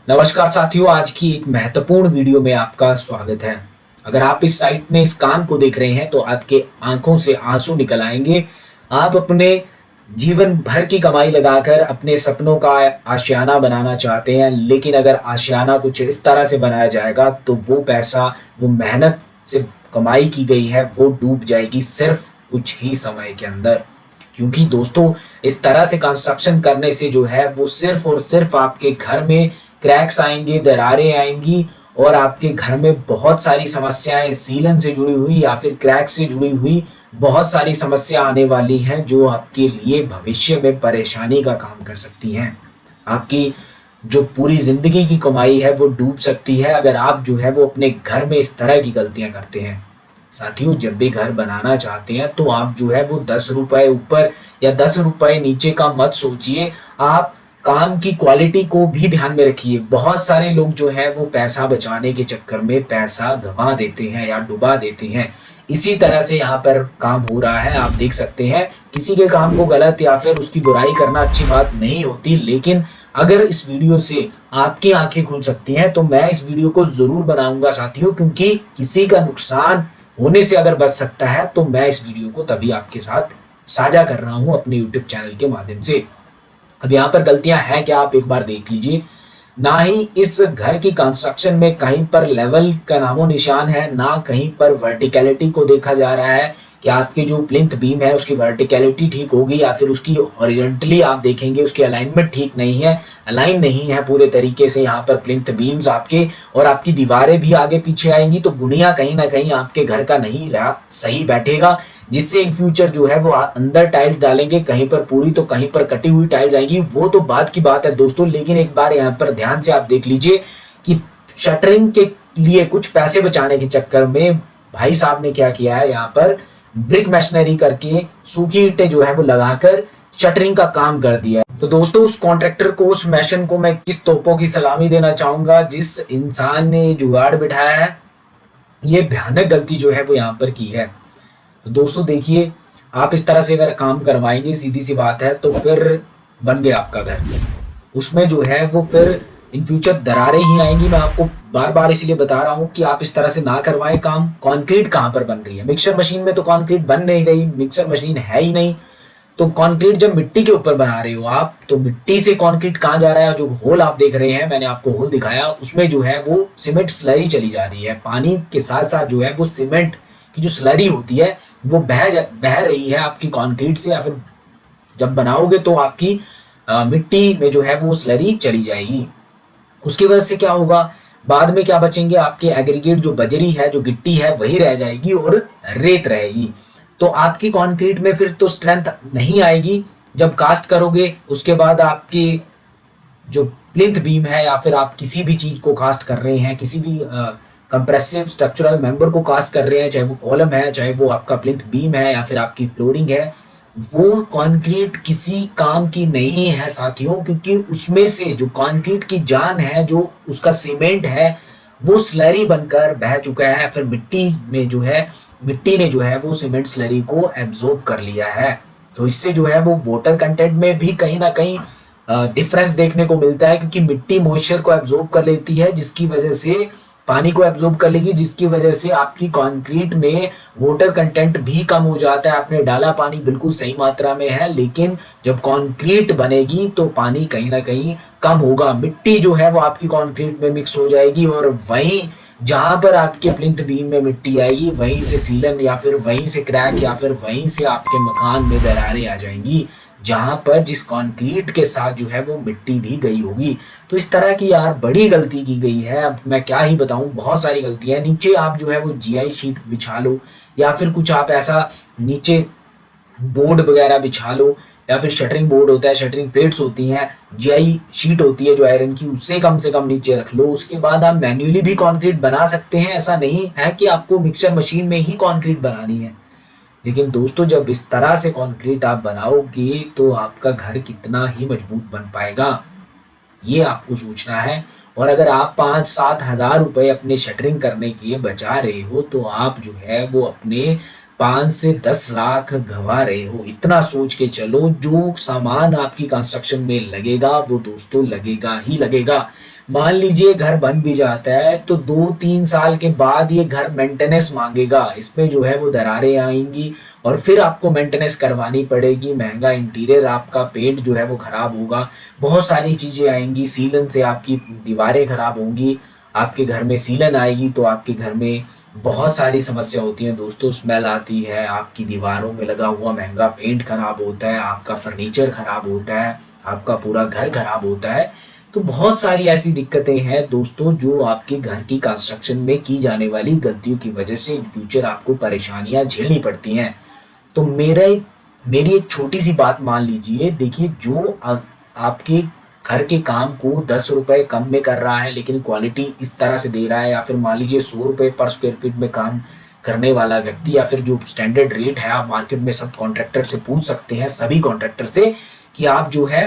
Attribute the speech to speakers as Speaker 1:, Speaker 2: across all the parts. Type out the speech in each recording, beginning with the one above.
Speaker 1: नमस्कार साथियों, आज की एक महत्वपूर्ण वीडियो में आपका स्वागत है। अगर आप इस साइट में इस काम को देख रहे हैं तो आपके आंखों से आंसू निकल आएंगे। आप अपने जीवन भर की कमाई लगाकर अपने सपनों का आशियाना बनाना चाहते हैं, लेकिन अगर आशियाना कुछ इस तरह से बनाया जाएगा तो वो पैसा, वो मेहनत से कमाई की गई है, वो डूब जाएगी सिर्फ कुछ ही समय के अंदर। क्योंकि दोस्तों, इस तरह से कंस्ट्रक्शन करने से जो है वो सिर्फ और सिर्फ आपके घर में क्रैक्स आएंगे, दरारें आएंगी और आपके घर में बहुत सारी समस्याएं सीलन से जुड़ी हुई या फिर क्रैक से जुड़ी हुई बहुत सारी समस्या आने वाली हैं, जो आपके लिए भविष्य में परेशानी का काम कर सकती हैं। आपकी जो पूरी जिंदगी की कमाई है वो डूब सकती है अगर आप जो है वो अपने घर में इस तरह की गलतियां करते हैं। साथियों, जब भी घर बनाना चाहते हैं तो आप जो है वो 10 रुपए ऊपर या 10 रुपए नीचे का मत सोचिए। आप काम की क्वालिटी को भी ध्यान में रखिए। बहुत सारे लोग जो है वो पैसा बचाने के चक्कर में पैसा गंवा देते हैं या डुबा देते हैं। इसी तरह से यहाँ पर काम हो रहा है। आप देख सकते हैं, किसी के काम को गलत या फिर उसकी बुराई करना अच्छी बात नहीं होती, लेकिन अगर इस वीडियो से आपकी आंखें खुल सकती हैं तो मैं इस वीडियो को जरूर बनाऊंगा साथियों, क्योंकि किसी का नुकसान होने से अगर बच सकता है तो मैं इस वीडियो को तभी आपके साथ साझा कर रहा हूं अपने YouTube चैनल के माध्यम से। अब यहाँ पर गलतियां हैं क्या, आप एक बार देख लीजिए। ना ही इस घर की कंस्ट्रक्शन में कहीं पर लेवल का नामो निशान है, ना कहीं पर वर्टिकलिटी को देखा जा रहा है कि आपकी जो प्लिंथ बीम है उसकी वर्टिकलिटी ठीक होगी या फिर उसकी हॉरिजॉन्टली आप देखेंगे उसकी अलाइनमेंट ठीक नहीं है, अलाइन नहीं है पूरे तरीके से यहाँ पर प्लिंथ बीम्स आपके, और आपकी दीवारें भी आगे पीछे आएंगी तो गुनिया कहीं ना कहीं आपके घर का नहीं रहा सही बैठेगा, जिससे इन फ्यूचर जो है वो अंदर टाइल्स डालेंगे, कहीं पर पूरी तो कहीं पर कटी हुई टाइल्स आएंगी। वो तो बात की बात है दोस्तों, लेकिन एक बार यहाँ पर ध्यान से आप देख लीजिए कि शटरिंग के लिए कुछ पैसे बचाने के चक्कर में भाई साहब ने क्या किया है, यहाँ पर ब्रिक मशीनरी करके सूखी ईंटें जो है वो लगाकर शटरिंग का काम कर दिया है। तो दोस्तों, उस कॉन्ट्रैक्टर को, उस मैशन को मैं किस तोपों की सलामी देना चाहूंगा जिस इंसान ने जुगाड़ बिठाया है। ये भयानक गलती जो है वो यहाँ पर की है। तो दोस्तों देखिए, आप इस तरह से अगर काम करवाएंगे, सीधी सी बात है, तो फिर बन गया आपका घर। उसमें जो है वो फिर इन फ्यूचर दरारें ही आएंगी। मैं आपको बार बार इसीलिए बता रहा हूँ कि आप इस तरह से ना करवाएं काम। कंक्रीट कहाँ पर बन रही है? मिक्सर मशीन में तो कंक्रीट बन नहीं रही, मिक्सर मशीन है ही नहीं। तो कंक्रीट जब मिट्टी के ऊपर बना रहे हो आप, तो मिट्टी से कंक्रीट कहाँ जा रहा है? जो होल आप देख रहे हैं, मैंने आपको होल दिखाया, उसमें जो है वो सीमेंट स्लरी चली जा रही है। पानी के साथ साथ जो है वो सीमेंट की जो स्लरी होती है वो बह रही है आपकी कंक्रीट से, या फिर जब बनाओगे तो आपकी मिट्टी में जो है वो स्लरी चली जाएगी। उसकी वजह से क्या होगा, बाद में क्या बचेंगे? आपके एग्रीगेट जो बजरी है, जो गिट्टी है, वही रह जाएगी और रेत रहेगी। तो आपकी कंक्रीट में फिर तो स्ट्रेंथ नहीं आएगी। जब कास्ट करोगे उसके बाद आपकी जो प्लिंथ बीम है या फिर आप किसी भी चीज को कास्ट कर रहे हैं, किसी भी कंप्रेसिव स्ट्रक्चरल मेंबर को कास्ट कर रहे हैं, चाहे वो कॉलम है, चाहे वो आपका प्लिंथ बीम है या फिर आपकी फ्लोरिंग है, वो कंक्रीट किसी काम की नहीं है साथियों। क्योंकि उसमें से जो कंक्रीट की जान है, जो उसका सीमेंट है, वो स्लरी बनकर बह चुका है। फिर मिट्टी में जो है, मिट्टी ने जो है वो सीमेंट स्लरी को एब्जॉर्ब कर लिया है। तो इससे जो है वो वाटर कंटेंट में भी कहीं ना कहीं डिफरेंस देखने को मिलता है, क्योंकि मिट्टी मॉइस्चर को एब्जॉर्ब कर लेती है, जिसकी वजह से पानी को एब्जॉर्ब कर लेगी, जिसकी वजह से आपकी कंक्रीट में वाटर कंटेंट भी कम हो जाता है। आपने डाला पानी बिल्कुल सही मात्रा में है, लेकिन जब कंक्रीट बनेगी तो पानी कहीं ना कहीं कम होगा। मिट्टी जो है वो आपकी कंक्रीट में मिक्स हो जाएगी और वहीं जहां पर आपके प्लिंथ बीम में मिट्टी आएगी, वहीं से सीलन या फिर वहीं से क्रैक या फिर वहीं से आपके मकान में दरारें आ जाएंगी, जहां पर जिस कंक्रीट के साथ जो है वो मिट्टी भी गई होगी। तो इस तरह की यार बड़ी गलती की गई है। अब मैं क्या ही बताऊं, बहुत सारी गलतियां हैं। नीचे आप जो है वो जीआई शीट बिछा लो, या फिर कुछ आप ऐसा नीचे बोर्ड वगैरह बिछा लो, या फिर शटरिंग बोर्ड होता है, शटरिंग प्लेट्स होती हैं, जीआई शीट होती है जो आयरन की, उससे कम से कम नीचे रख लो। उसके बाद आप मैन्युअली भी कंक्रीट बना सकते हैं। ऐसा नहीं है कि आपको मिक्सर मशीन में ही कंक्रीट बनानी है, लेकिन दोस्तों जब इस तरह से कंक्रीट आप बनाओगे तो आपका घर कितना ही मजबूत बन पाएगा, ये आपको सोचना है। और अगर आप 5-7 हज़ार रुपए अपने शटरिंग करने के लिए बचा रहे हो तो आप जो है वो अपने 5 से 10 लाख गंवा रहे हो। इतना सोच के चलो, जो सामान आपकी कंस्ट्रक्शन में लगेगा वो दोस्तों लगेगा ही लगेगा। मान लीजिए घर बन भी जाता है तो 2-3 साल के बाद ये घर मेंटेनेंस मांगेगा, इसमें जो है वो दरारें आएंगी और फिर आपको मेंटेनेंस करवानी पड़ेगी, महंगा इंटीरियर, आपका पेंट जो है वो खराब होगा, बहुत सारी चीजें आएंगी, सीलन से आपकी दीवारें खराब होंगी, आपके घर में सीलन आएगी तो आपके घर में बहुत सारी समस्या होती हैं दोस्तों, स्मेल आती है, आपकी दीवारों में लगा हुआ महंगा पेंट खराब होता है, आपका फर्नीचर खराब होता है, आपका पूरा घर खराब होता है। तो बहुत सारी ऐसी दिक्कतें हैं दोस्तों जो आपके घर की कंस्ट्रक्शन में की जाने वाली गलतियों की वजह से इन फ्यूचर आपको परेशानियां झेलनी पड़ती हैं। तो मेरी एक छोटी सी बात मान लीजिए, देखिए जो आपके घर के काम को 10 रुपए कम में कर रहा है लेकिन क्वालिटी इस तरह से दे रहा है, या फिर मान लीजिए 100 रुपए पर स्क्वायर फीट में काम करने वाला व्यक्ति, या फिर जो स्टैंडर्ड रेट है, आप मार्केट में सब कॉन्ट्रैक्टर से पूछ सकते हैं, सभी कॉन्ट्रैक्टर से, कि आप जो है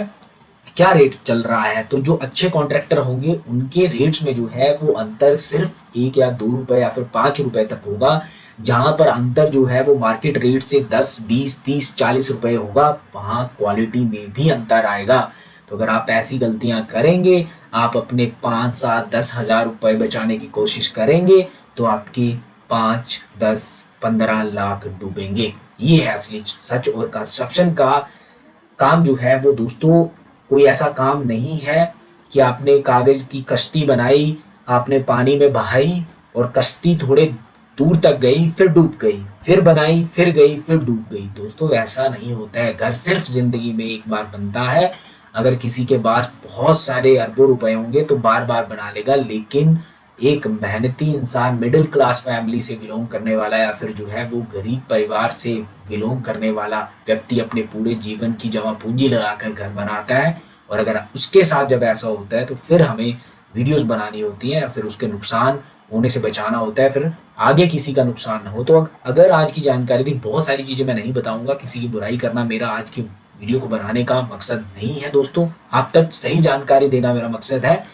Speaker 1: क्या रेट चल रहा है। तो जो अच्छे कॉन्ट्रैक्टर होंगे उनके रेट्स में जो है वो अंतर सिर्फ 1 या 2 रुपए या फिर 5 रुपए तक होगा, जहां पर अंतर जो है वो मार्केट रेट से 10, 20, 30, 40 रुपए होगा, वहां क्वालिटी में भी अंतर आएगा। तो अगर आप ऐसी गलतियां करेंगे, आप अपने 5, 7, 10 हजार रुपए बचाने की कोशिश करेंगे तो आपके 5, 10, 15 लाख डूबेंगे। ये है असली सच। और कंस्ट्रक्शन का काम जो है वो दोस्तों कोई ऐसा काम नहीं है कि आपने कागज की कश्ती बनाई, आपने पानी में बहाई और कश्ती थोड़े दूर तक गई फिर डूब गई, फिर बनाई फिर गई फिर डूब गई। दोस्तों ऐसा नहीं होता है। घर सिर्फ जिंदगी में एक बार बनता है। अगर किसी के पास बहुत सारे अरबों रुपए होंगे तो बार बार बना लेगा, लेकिन एक मेहनती इंसान, मिडिल क्लास फैमिली से बिलोंग करने वाला, या फिर जो है वो गरीब परिवार से बिलोंग करने वाला व्यक्ति अपने पूरे जीवन की जमा पूंजी लगाकर घर बनाता है। और अगर उसके साथ जब ऐसा होता है तो फिर हमें वीडियोस बनानी होती हैं, या फिर उसके नुकसान होने से बचाना होता है, फिर आगे किसी का नुकसान ना हो। तो अगर आज की जानकारी थी, बहुत सारी चीजें मैं नहीं बताऊंगा, किसी की बुराई करना मेरा आज की वीडियो को बनाने का मकसद नहीं है दोस्तों, आप तक सही जानकारी देना मेरा मकसद है।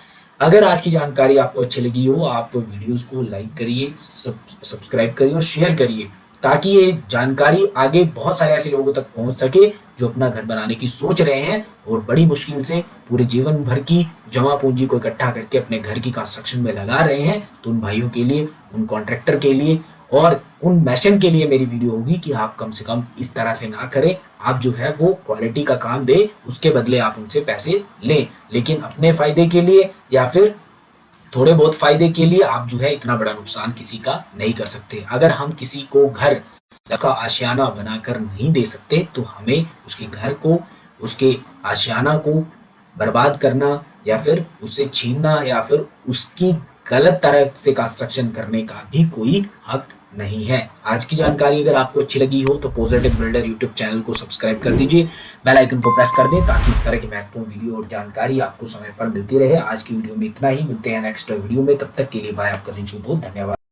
Speaker 1: अगर आज की जानकारी आपको अच्छी लगी हो, आप वीडियोस को लाइक करिए, सब्सक्राइब करिए और शेयर करिए, ताकि ये जानकारी आगे बहुत सारे ऐसे लोगों तक पहुंच सके जो अपना घर बनाने की सोच रहे हैं और बड़ी मुश्किल से पूरे जीवन भर की जमा पूंजी को इकट्ठा करके अपने घर की कंस्ट्रक्शन में लगा रहे हैं। तो उन भाइयों के लिए, उन कॉन्ट्रैक्टर के लिए और उन मैशन के लिए मेरी वीडियो होगी कि आप कम से कम इस तरह से ना करें। आप जो है वो क्वालिटी का काम दे, उसके बदले आप उनसे पैसे लें, लेकिन अपने फायदे के लिए या फिर थोड़े बहुत फायदे के लिए आप जो है इतना बड़ा नुकसान किसी का नहीं कर सकते। अगर हम किसी को घर का आशियाना बनाकर नहीं दे सकते तो हमें उसके घर को, उसके आशियाना को बर्बाद करना या फिर उससे छीनना या फिर उसकी गलत तरह से कंस्ट्रक्शन करने का भी कोई हक नहीं है। आज की जानकारी अगर आपको अच्छी लगी हो तो पॉजिटिव बिल्डर यूट्यूब चैनल को सब्सक्राइब कर दीजिए, बेल आइकन को प्रेस कर दें ताकि इस तरह की महत्वपूर्ण वीडियो और जानकारी आपको समय पर मिलती रहे। आज की वीडियो में इतना ही, मिलते हैं नेक्स्ट वीडियो में, तब तक के लिए बाय, आपका दिन शुभ हो, धन्यवाद।